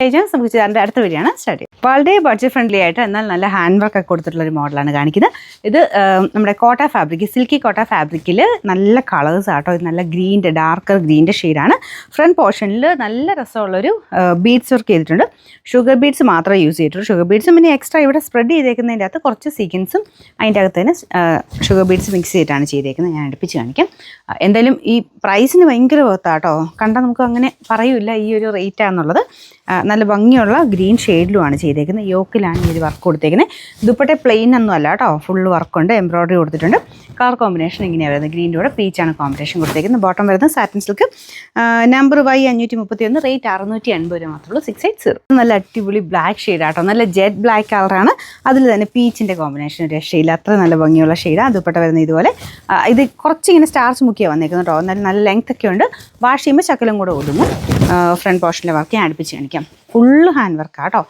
നമുക്ക് അതിൻ്റെ അടുത്ത വഴിയാണ് സ്റ്റാർട്ട് ചെയ്യുന്നത്. വളരെ ബഡ്ജറ്റ് ഫ്രണ്ട്ലി ആയിട്ട് എന്നാൽ നല്ല ഹാൻഡ് വർക്ക് ഒക്കെ കൊടുത്തിട്ടുള്ള ഒരു മോഡലാണ് കാണിക്കുന്നത്. ഇത് നമ്മുടെ കോട്ട ഫാബ്രിക്, സിൽക്കി കോട്ട ഫാബ്രിക്കിൽ നല്ല കളേഴ്സ് ആട്ടോ. ഇത് നല്ല ഗ്രീൻ്റെ, ഡാർക്കർ ഗ്രീൻ്റെ ഷെയ്ഡാണ്. ഫ്രണ്ട് പോർഷനിൽ നല്ല രസമുള്ളൊരു ബീഡ്സ് വർക്ക് ചെയ്തിട്ടുണ്ട്. ഷുഗർ ബീഡ്സ് മാത്രമേ യൂസ് ചെയ്തിട്ടുള്ളൂ. ഷുഗർ ബീഡ്സും പിന്നെ എക്സ്ട്രാ ഇവിടെ സ്പ്രെഡ് ചെയ്തേക്കുന്നതിൻ്റെ അകത്ത് കുറച്ച് സീക്വൻസും അതിൻ്റെ അകത്ത് തന്നെ ഷുഗർ ബീഡ്സ് മിക്സ് ചെയ്തിട്ടാണ് ചെയ്തേക്കുന്നത്. ഞാൻ അടുപ്പിച്ച് കാണിക്കാം. എന്തായാലും ഈ പ്രൈസിന് ഭയങ്കര വർത്താട്ടോ. കണ്ടാൽ നമുക്ക് അങ്ങനെ പറയൂല ഈ ഒരു റേറ്റാണെന്നുള്ളത്. നല്ല ഭംഗിയുള്ള ഗ്രീൻ ഷെയ്ഡിലുമാണ് ചെയ്തേക്കുന്നത്. യോക്കിലാണ് ഈ ഒരു വർക്ക് കൊടുത്തേക്കുന്നത്. ദുപ്പട്ടെ പ്ലെയിൻ ഒന്നും അല്ല കേട്ടോ, ഫുള്ള് വർക്കുണ്ട്, എംബ്രോയ്ഡറി കൊടുത്തിട്ടുണ്ട്. കളർ കോമ്പിനേഷൻ ഇങ്ങനെയാണ് വരുന്നത്. ഗ്രീൻ്റെ കൂടെ പീച്ചാണ് കോമ്പിനേഷൻ കൊടുത്തേക്കുന്നത്. ബോട്ടം വരുന്നത് satin silk. Number Y531, rate 680 മാത്രമേ ഉള്ളൂ. 680. നല്ല അടിപൊളി ബ്ലാക്ക് ഷെയ്ഡാട്ടോ, നല്ല ജെറ്റ് ബ്ലാക്ക് കളറാണ്. അതിൽ തന്നെ പീച്ചിൻ്റെ കോമ്പിനേഷൻ രക്ഷയില്ല, അത്ര നല്ല ഭംഗിയുള്ള ഷെയ്ഡാണ്. ദുപ്പട്ട വരുന്നത് ഇതുപോലെ. ഇത് കുറച്ചിങ്ങനെ സ്റ്റാർച്ച് മുക്കിയാണ് വന്നേക്കുന്നത് കേട്ടോ. എന്നാലും നല്ല ലെങ്ത് ഒക്കെ ഉണ്ട്. വാഷ് ചെയ്യുമ്പോൾ ശകലം കൂടെ ഒതുങ്ങും. ഫ്രണ്ട് പോർഷനിലെ വർക്ക് ഞാൻ അടുപ്പിച്ച് കാണിക്കാം. ഫുള്ള് ഹാൻഡ് വർക്കാണ് കേട്ടോ.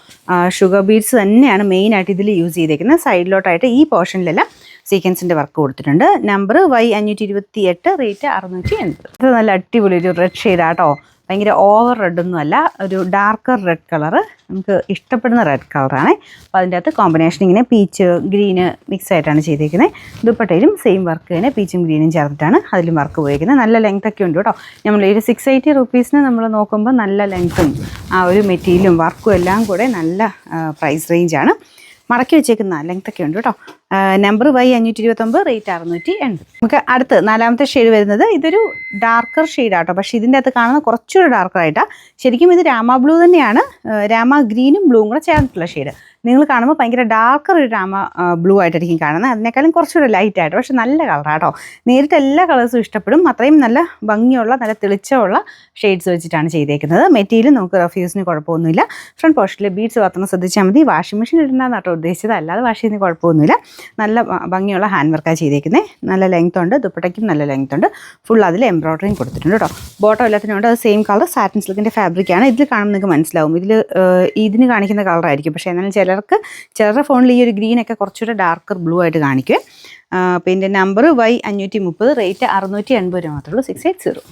ഷുഗർ ബീഡ്സ് തന്നെയാണ് മെയിനായിട്ട് ഇതിൽ യൂസ് ചെയ്തേക്കുന്നത്. സൈഡിലോട്ടായിട്ട് ഈ പോർഷനിലെല്ലാം സീക്വൻസിൻ്റെ വർക്ക് കൊടുത്തിട്ടുണ്ട്. Number Y528, rate 680. ഇത് നല്ല അടിപൊളി ഒരു റെഡ് ഷെയ്ഡാട്ടോ. ഭയങ്കര ഓവർ റെഡൊന്നും അല്ല, ഒരു ഡാർക്കർ റെഡ് കളറ്. നമുക്ക് ഇഷ്ടപ്പെടുന്ന റെഡ് കളറാണ്. അപ്പോൾ അതിൻ്റെ അകത്ത് കോമ്പിനേഷൻ ഇങ്ങനെ പീച്ച് ഗ്രീന് മിക്സ് ആയിട്ടാണ് ചെയ്തേക്കുന്നത്. ദുപ്പട്ടയിലും സെയിം വർക്ക് തന്നെ പീച്ചും ഗ്രീനും ചേർത്തിട്ടാണ് അതിലും വർക്ക് പോയിരിക്കുന്നത്. നല്ല ലെങ്ത് ഒക്കെ ഉണ്ട് കേട്ടോ. നമ്മൾ ഒരു 680 റുപ്പീസിന് നമ്മൾ നോക്കുമ്പോൾ നല്ല ലെങ്ത്തും ആ ഒരു മെറ്റീരിയലും വർക്കും എല്ലാം കൂടെ നല്ല പ്രൈസ് റേഞ്ചാണ്. മടക്കി വെച്ചേക്കുന്ന ലെങ്ത് ഒക്കെ ഉണ്ട് കേട്ടോ. Number Y529, rate 680. നമുക്ക് അടുത്ത് നാലാമത്തെ ഷെയ്ഡ് വരുന്നത് ഇതൊരു ഡാർക്കർ ഷെയ്ഡാട്ടോ. പക്ഷേ ഇതിൻ്റെ അകത്ത് കാണുന്ന കുറച്ചുകൂടി ഡാർക്കറായിട്ടാണ്. ശരിക്കും ഇത് രാമ ബ്ലൂ തന്നെയാണ്. രാമ ഗ്രീനും ബ്ലൂവും കൂടെ ചേർന്നിട്ടുള്ള ഷെയ്ഡ്. നിങ്ങൾ കാണുമ്പോൾ ഭയങ്കര ഡാർക്കർ ഒരു രാമ ബ്ലൂ ആയിട്ടായിരിക്കും കാണുന്നത്. അതിനേക്കാളും കുറച്ചുകൂടെ ലൈറ്റ് ആയിട്ട്. പക്ഷെ നല്ല കളറാട്ടോ. നേരിട്ട് എല്ലാ കളേഴ്സും ഇഷ്ടപ്പെടും. അത്രയും നല്ല ഭംഗിയുള്ള നല്ല തെളിച്ചമുള്ള ഷെയ്ഡ്സ് വെച്ചിട്ടാണ് ചെയ്തേക്കുന്നത്. മെറ്റീരിയൽ നമുക്ക് റഫ്യൂസിന് കുഴപ്പമൊന്നുമില്ല. ഫ്രണ്ട് പോർഷനിൽ ബീഡ്സ് മാത്രം ശ്രദ്ധിച്ചാൽ മതി. വാഷിംഗ് മെഷീൻ ഇടണമെന്നാണ് കേട്ടോ ഉദ്ദേശിച്ചത്, അല്ലാതെ വാഷ് ചെയ്യുന്ന കുഴപ്പമൊന്നുമില്ല. നല്ല ഭംഗിയുള്ള ഹാൻഡ് വർക്കാണ് ചെയ്തേക്കുന്നത്. നല്ല ലെങ്ത് ഉണ്ട്, ദുപ്പട്ടയ്ക്കും നല്ല ലെങ്ത് ഉണ്ട്. ഫുൾ അതിൽ എംബ്രോയ്ഡറിയും കൊടുത്തിട്ടുണ്ട് കേട്ടോ. ബോട്ടം എല്ലാത്തിനും ഉണ്ട്. അത് സെയിം കളർ സാറ്റിൻ സിൽക്കിൻ്റെ ഫാബ്രിക്കാണ്. ഇതിൽ കാണുമ്പോൾ നിങ്ങൾക്ക് മനസ്സിലാവും. ഇതിന് കാണിക്കുന്ന കളറായിരിക്കും. പക്ഷേ എന്നാലും ചിലരുടെ ഫോണിൽ ഈ ഒരു ഗ്രീനൊക്കെ കുറച്ചുകൂടെ ഡാർക്കർ ബ്ലൂ ആയിട്ട് കാണിക്കും. പിന്നെ നമ്പർ Y530, റേറ്റ് 680 മാത്രമേ ഉള്ളൂ. 680.